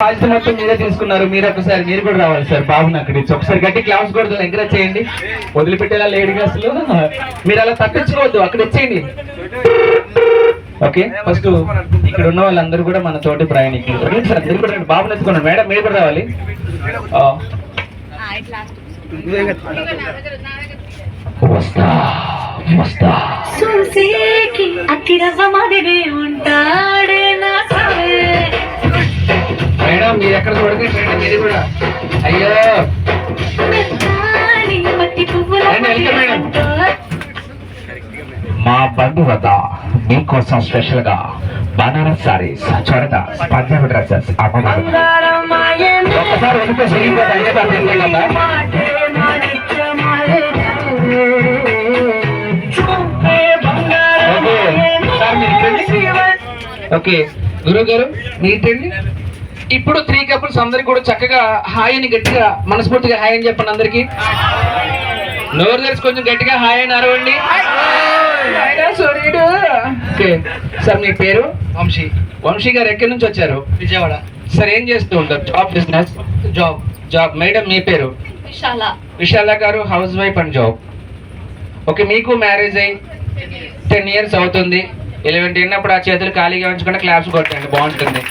బాధ్యత మొత్తం మీరే తీసుకున్నారు. మీరు ఒకసారి మీరు కూడా రావాలి సార్. బాబుని అక్కడి నుంచి ఒకసారి గట్టి క్లాస్ కూడా ఎంకరేజ్ చేయండి. వదిలిపెట్టేలా లేడీ అసలు మీరు అలా తప్పించుకోవద్దు, అక్కడ వచ్చేయండి. ఓకే, ఫస్ట్ ఇక్కడ ఉన్న వాళ్ళందరూ కూడా మన తోటి ప్రయాణికులు. సార్ మీరు కూడా బాబుని ఎత్తుకున్నాను. మేడం మీరు కూడా రావాలి. వస్తా వస్తా చూసేకి అతిరవ మాదిరి ఉంటాడే నా మేడం మీరు ఎక్కడ చూడకండి. మీరు కూడా అయ్యో మా బంధువత మీకోసం స్పెషల్ గా బనారస్ సారీస్, చూడట పంజాబీ డ్రెస్సెస్ ఒక్కసారి ఓకే గురువు గారు మీటండి. ఇప్పుడు 3 కపుల్స్ అందరికి కూడా చక్కగా హాయ్ అని గట్టిగా మనస్ఫూర్తిగా హాయ్ అని చెప్పండి. అందరికి నోరు తెలిసి కొంచెం గట్టిగా హాయ్ అని అరవండి. ఓకే సార్ మీ పేరు? వంశీ. వంశీ గారు ఎక్కడి నుంచి వచ్చారు? విజయవాడ. సార్ ఏం చేస్తూ ఉంటారు? Job, business? జాబ్. మేడం మీ పేరు? విశాల గారు house wife and job. Okay, మీకు మ్యారేజ్ అయ్యి 10 years అవుతుంది. 11 తిన్నప్పుడు ఆ చేతులు ఖాళీగా ఉంచకుండా క్లాప్స్ కొట్టండి, బాగుంటుంది.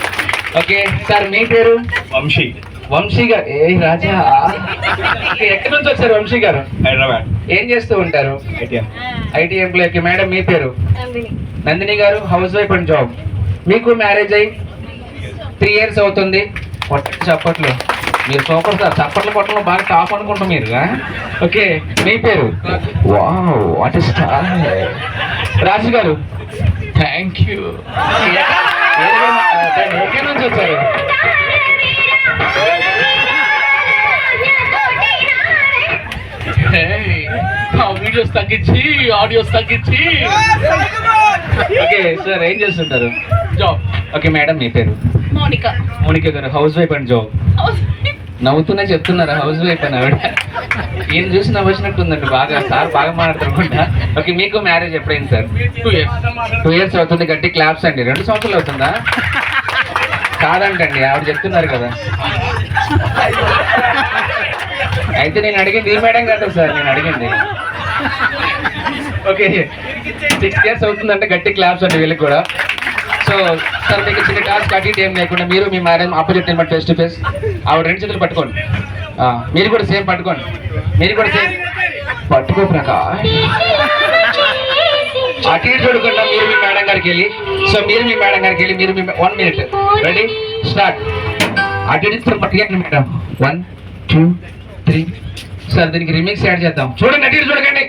ఓకే సార్ మీ పేరు? వంశీ. వంశీ గారు ఏ రాజా ఎక్కడి నుంచి వచ్చారు వంశీ గారు? హైదరాబాద్. ఏం చేస్తూ ఉంటారు? IT employee. మేడం మీ పేరు? నందిని గారు హౌస్ వైఫ్ అండ్ జాబ్. మీకు మ్యారేజ్ అయ్యి 3 years అవుతుంది. చప్పట్లు, మీరు సూపర్ సార్. చప్పట్లు కొట్టడం బాగా టాప్ అనుకుంటాం మీరు. ఓకే మీ పేరు? వావ్ వాట్ ఇస్ రాజు గారు. Thank you. ఎక్కడి నుంచి వచ్చారు? వీడియోస్ తగ్గించి ఆడియోస్ తగ్గించి. ఓకే సార్ ఏం చేస్తుంటారు? జాబ్. ఓకే మేడం మీ పేరు? మోనిక గారు హౌస్ వైఫ్ అండ్ జాబ్. నవ్వుతూనే చెప్తున్నారా హౌస్ వైఫ్ అని? ఆవిడ ఈయన చూసి నవ్వచ్చినట్టుందండి బాగా. సార్ బాగా మాట్లాడుతున్నా. ఓకే మీకు మ్యారేజ్ ఎప్పుడైంది సార్? 2 years అవుతుంది. గట్టి క్లాప్స్ అండి. 2 సంవత్సరాలు అవుతుందా? కాదంటండి ఆవిడ చెప్తున్నారు కదా. అయితే నేను అడిగింది ఈ మేడం కదా సార్, నేను అడిగింది. ఓకే 6 years అవుతుందంటే గట్టి క్లాప్స్ అండి వీళ్ళకి కూడా. సో సార్ మీకు చిన్న టాస్క్ అటు ఇటు ఏం లేకుండా మీరు మీ మేడం ఆపోజిట్ నిలబడి ఫేస్ టు ఫేస్. ఆవిడ 2 చేతులు పట్టుకోండి. మీరు కూడా సేమ్ పట్టుకోండి. మీరు కూడా సేమ్ పట్టుకో ప్రకాష్. అటు ఇటు చూడకుండా మీరు మీ మేడం గారికి వెళ్ళి, సో మీరు మీ మేడం గారికి వెళ్ళి మీరు మీ 1 minute రెడీ స్టార్ట్. అటు ఇటు పట్టుకోండి మేడం. 1 2 3. సార్ దీనికి రిమిక్స్ యాడ్ చేద్దాం. చూడండి అటు ఇటు చూడకండి.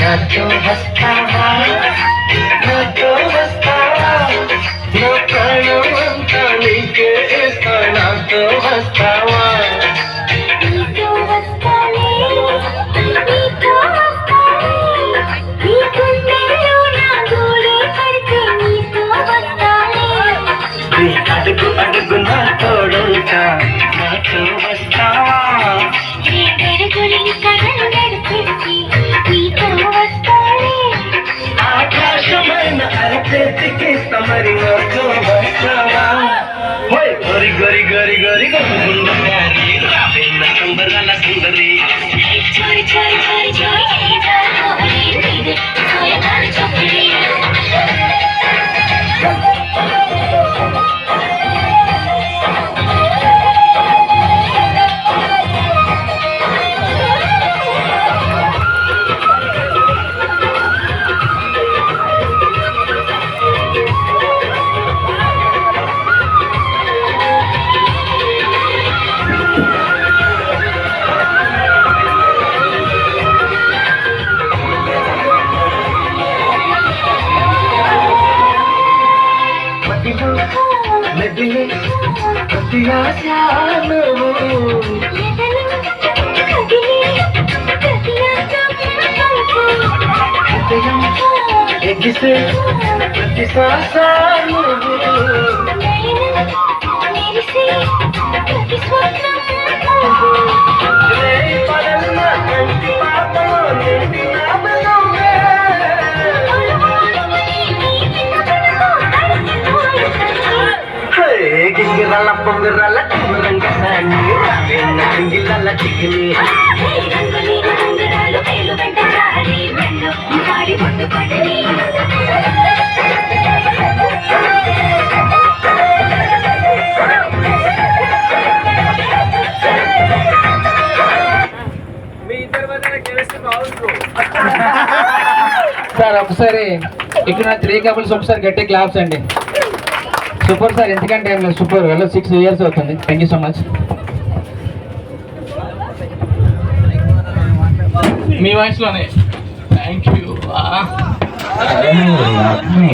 నాతో వస్తావా, నాతో వస్తావా, నా ప్రాణం అంతా నీకే ఇస్తా. నాతో వస్తావా, నీతో వస్తానే, నీతో వస్తానే, నీ గుండెలో నా గోడే పడితే నీతో వస్తానే, నీ అడుగు అడుగు నా తోడుంటా. నాతో వస్తావా, నీ గడుగుని కథలు నడిపించి నీతో వస్తానే, ఆకాశమైన అరచేతికిస్తా మరి నాతో వస్తావా. గోరి గోరి గోరి గోరి గొప్పగుండ ప్యారి రావేన్న సంబరాల సుందరి. చోరి చోరి చోరి చోరి చోరి ప్రతి ఆశ నువ్వు గిసే ప్రతి శ్వాస నువ్వు రేయి పగలున కంటి పాపలో నిండి నామలోనే. హే గింగిరాల పొంగిరాల టింగురంగ సాని రావేన్న గింగిలాల చిగిని సార్ ఒకసారి ఇక్కడ 3 కపుల్స్ ఒకసారి గట్టి క్లాప్స్ అండి. సూపర్ సార్, ఎందుకంటే ఏం లేదు, సూపర్. 6 years అవుతుంది. Thank you so much. మీ వాయిస్లోనే థ్యాంక్ యూ.